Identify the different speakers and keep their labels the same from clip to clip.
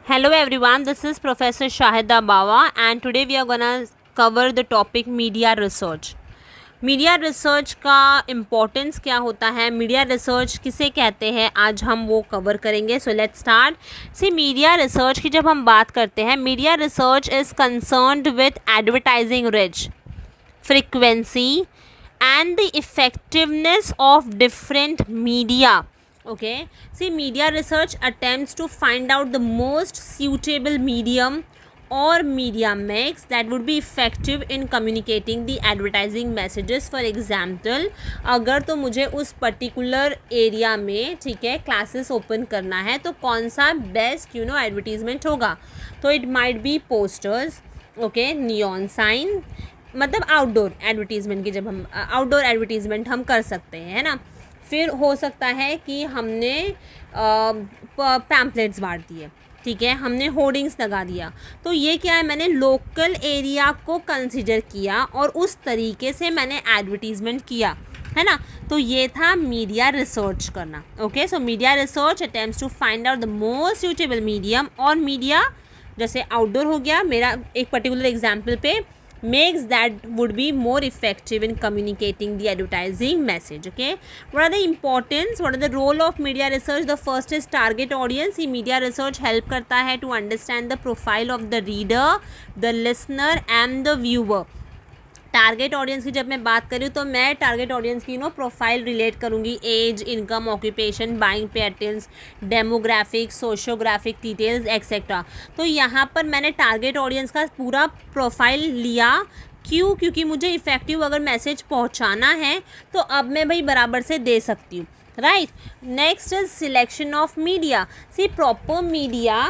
Speaker 1: Hello everyone, this is Professor Shahida Bawa and today we are gonna cover the topic media research. Media research का importance क्या होता है, media research किसे कहते हैं, आज हम वो कवर करेंगे. So let's start. See media research की जब हम बात करते हैं, media research is concerned with advertising reach frequency and the effectiveness of different media. Okay, see, media research attempts to find out the most suitable medium or media mix that would be effective in communicating the advertising messages. For example, अगर तो मुझे उस particular area में, ठीक है, classes open करना है तो कौन सा बेस्ट एडवर्टीजमेंट होगा. तो it might be posters, okay, neon sign, मतलब आउटडोर एडवर्टीज़मेंट की जब हम आउटडोर एडवर्टीज़मेंट हम कर सकते हैं, है ना. फिर हो सकता है कि हमने पैम्पलेट्स बांट दिए, ठीक है, हमने होर्डिंग्स लगा दिया. तो ये क्या है, मैंने लोकल एरिया को कंसिडर किया और उस तरीके से मैंने एडवर्टीज़मेंट किया, है ना. तो ये था मीडिया रिसर्च करना. Okay, so media research attempts to find out the most suitable medium और मीडिया, जैसे आउटडोर हो गया मेरा एक पर्टिकुलर एग्जाम्पल पे, makes that would be more effective in communicating the advertising message. Okay, what are the importance, what are the role of media research? The first is target audience. ये media research help करता है to understand the profile of the reader, the listener and the viewer. Target audience की जब मैं बात करूँ तो मैं टारगेट ऑडियंस की प्रोफाइल रिलेट करूँगी, age, income, occupation, buying patterns, demographic, sociographic details etcetera. तो यहाँ पर मैंने टारगेट ऑडियंस का पूरा प्रोफाइल लिया. क्यों? क्योंकि मुझे इफ़ेक्टिव अगर मैसेज पहुँचाना है तो अब मैं भाई बराबर से दे सकती हूँ, right. Next is selection of media. See, proper media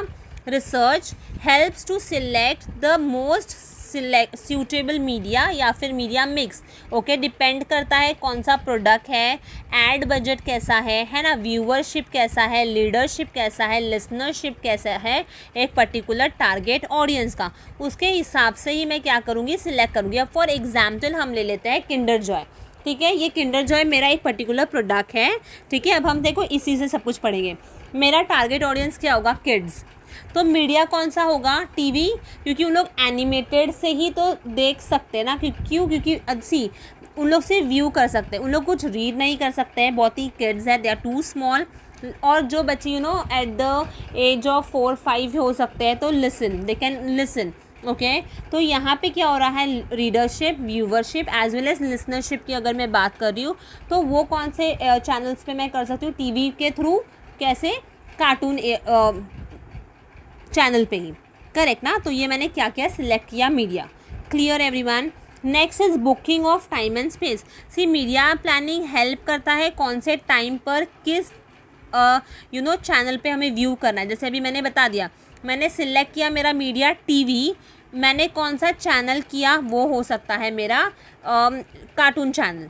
Speaker 1: research helps to select the most suitable media या फिर मीडिया मिक्स. ओके, डिपेंड करता है कौन सा प्रोडक्ट है, एड बजट कैसा है ना, व्यूअरशिप कैसा है, लीडरशिप कैसा है, लिसनरशिप कैसा है एक पर्टिकुलर टारगेट ऑडियंस का. उसके हिसाब से ही मैं क्या करूँगी, सिलेक्ट करूँगी. अब फॉर एग्जाम्पल हम ले लेते हैं किंडर जॉय. ठीक है, ये किंडर जॉय मेरा एक पर्टिकुलर प्रोडक्ट है. ठीक है, अब हम देखो इसी से सब कुछ पढ़ेंगे. मेरा टारगेट ऑडियंस क्या होगा, किड्स. तो मीडिया कौन सा होगा, टीवी, क्योंकि उन लोग एनिमेटेड से ही तो देख सकते हैं ना. क्यों? क्योंकि सी, उन लोग से व्यू कर सकते हैं, उन लोग कुछ रीड नहीं कर सकते हैं, बहुत ही किड्स है, दे आर टू स्मॉल. और जो बच्चे एट द एज ऑफ 4-5 हो सकते हैं तो listen, they can listen. Okay, तो यहाँ पे क्या हो रहा है, readership, viewership as well as listenership की अगर मैं बात कर रही हूँ तो वो कौन से चैनल्स पे मैं कर सकती हूँ, टीवी के थ्रू, कैसे, कार्टून चैनल पे ही, करेक्ट ना. तो ये मैंने क्या किया, सिलेक्ट किया media. Clear everyone. Next is booking of time and space. See, media planning help करता है कौन से टाइम पर किस चैनल पे हमें व्यू करना है. जैसे अभी मैंने बता दिया, मैंने सिलेक्ट किया मेरा मीडिया टीवी, मैंने कौन सा चैनल किया, वो हो सकता है मेरा कार्टून चैनल.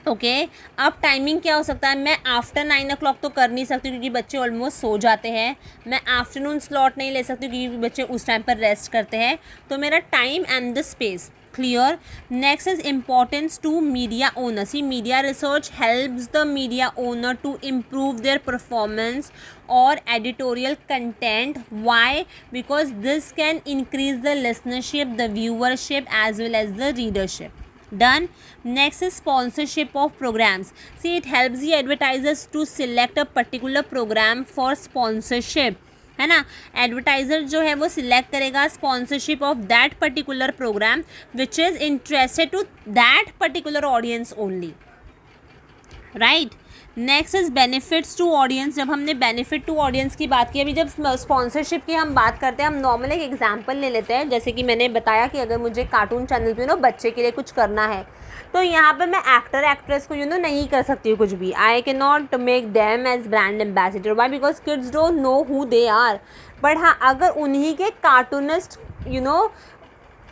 Speaker 1: ओके, अब टाइमिंग क्या हो सकता है, मैं आफ्टर 9 o'clock तो कर नहीं सकती क्योंकि बच्चे ऑलमोस्ट सो जाते हैं. मैं आफ्टरनून स्लॉट नहीं ले सकती क्योंकि बच्चे उस टाइम पर रेस्ट करते हैं. तो मेरा time and the space. Clear. Next is importance to media owner. See, media research helps the media owner to improve their performance और editorial content. Why? Because this can increase the listenership, the viewership as well as the readership. Done. Next is sponsorship of programs. See, it helps the advertisers to select a particular program for sponsorship, है ना. Advertiser जो है वो select करेगा sponsorship of that particular programme which is interested to that particular audience only, right. Next is benefits to audience. जब हमने benefit to audience की बात की, अभी जब स्पॉन्सरशिप की हम बात करते हैं, हम नॉर्मल एक एग्जांपल ले लेते हैं. जैसे कि मैंने बताया कि अगर मुझे कार्टून चैनल पे बच्चे के लिए कुछ करना है तो यहाँ पर मैं एक्टर एक्ट्रेस को नहीं कर सकती हूँ कुछ भी. I can not make them as brand ambassador. Why? Because kids don't know who they are. But हाँ, अगर उन्हीं के कार्टूनिस्ट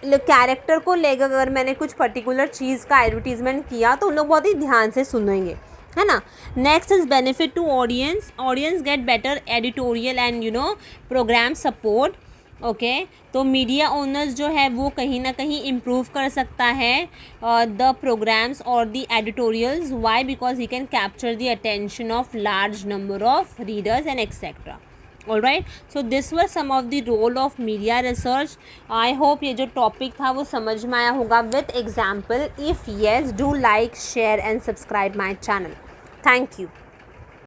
Speaker 1: कैरेक्टर को लेकर अगर मैंने कुछ पर्टिकुलर चीज़ का एडवर्टीजमेंट किया तो उन लोग बहुत ही ध्यान से सुनेंगे, है ना. Next is benefit to audience. Audience get better editorial and programme support. Okay, तो मीडिया ओनर्स जो है वो कहीं ना कहीं इम्प्रूव कर सकता है द प्रोग्राम्स और the editorials. Why? Because he can capture the attention of large number of readers and etcetera. All right, so this were some of the role of media research. I hope ये जो topic था वो समझ में आया होगा with example. If yes, do like, share and subscribe my channel. Thank you.